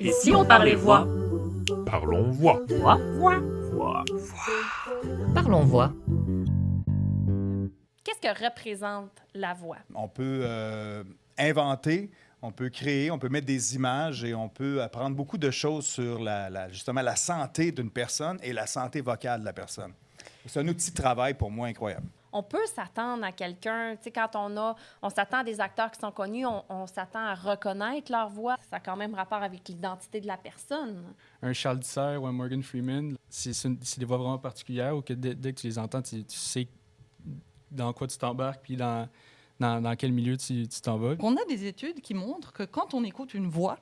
Et si on parlait voix? Parlons voix. Voix? Voix? Voix. Parlons voix. Qu'est-ce que représente la voix? On peut inventer, on peut créer, on peut mettre des images et on peut apprendre beaucoup de choses sur justement la santé d'une personne et la santé vocale de la personne. C'est un outil de travail pour moi incroyable. On peut s'attendre à quelqu'un, tu sais, quand on s'attend à des acteurs qui sont connus, on s'attend à reconnaître leur voix. Ça a quand même rapport avec l'identité de la personne. Un Charles Disser ou un Morgan Freeman, c'est des voix vraiment particulières où que dès que tu les entends, tu sais dans quoi tu t'embarques puis dans quel milieu tu t'en vas. On a des études qui montrent que quand on écoute une voix,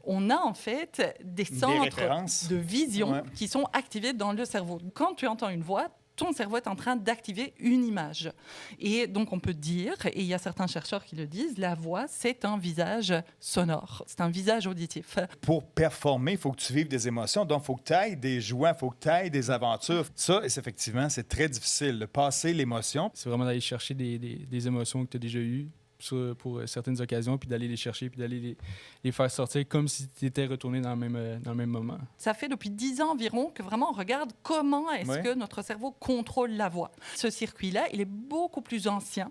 on a en fait des centres de vision qui sont activés dans le cerveau. Quand tu entends une voix, ton cerveau est en train d'activer une image. Et donc, on peut dire, et il y a certains chercheurs qui le disent, la voix, c'est un visage sonore, c'est un visage auditif. Pour performer, il faut que tu vives des émotions, donc il faut que tu ailles des joies, il faut que tu ailles des aventures. Ça, effectivement, c'est très difficile de passer l'émotion. C'est vraiment d'aller chercher des émotions que tu as déjà eues pour certaines occasions, puis d'aller les chercher, puis d'aller les faire sortir comme si tu étais retourné dans le même moment. Ça fait depuis 10 ans environ que vraiment on regarde comment est-ce que notre cerveau contrôle la voix. Ce circuit-là, il est beaucoup plus ancien.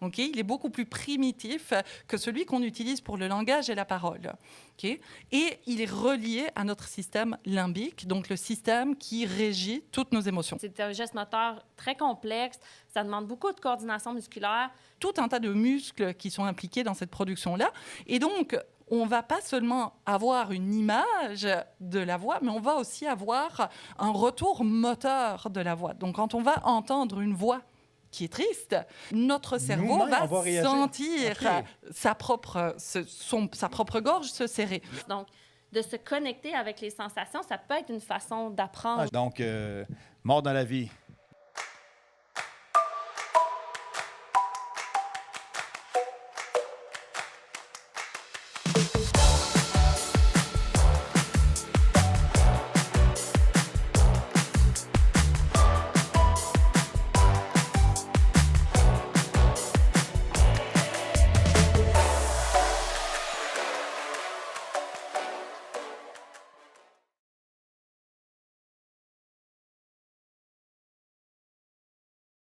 Okay? Il est beaucoup plus primitif que celui qu'on utilise pour le langage et la parole. Okay? Et il est relié à notre système limbique, donc le système qui régit toutes nos émotions. C'est un geste moteur très complexe. Ça demande beaucoup de coordination musculaire. Tout un tas de muscles qui sont impliqués dans cette production-là. Et donc, on ne va pas seulement avoir une image de la voix, mais on va aussi avoir un retour moteur de la voix. Donc, quand on va entendre une voix qui est triste, notre cerveau va sentir sa propre gorge se serrer. Donc, de se connecter avec les sensations, ça peut être une façon d'apprendre. Donc, mort dans la vie,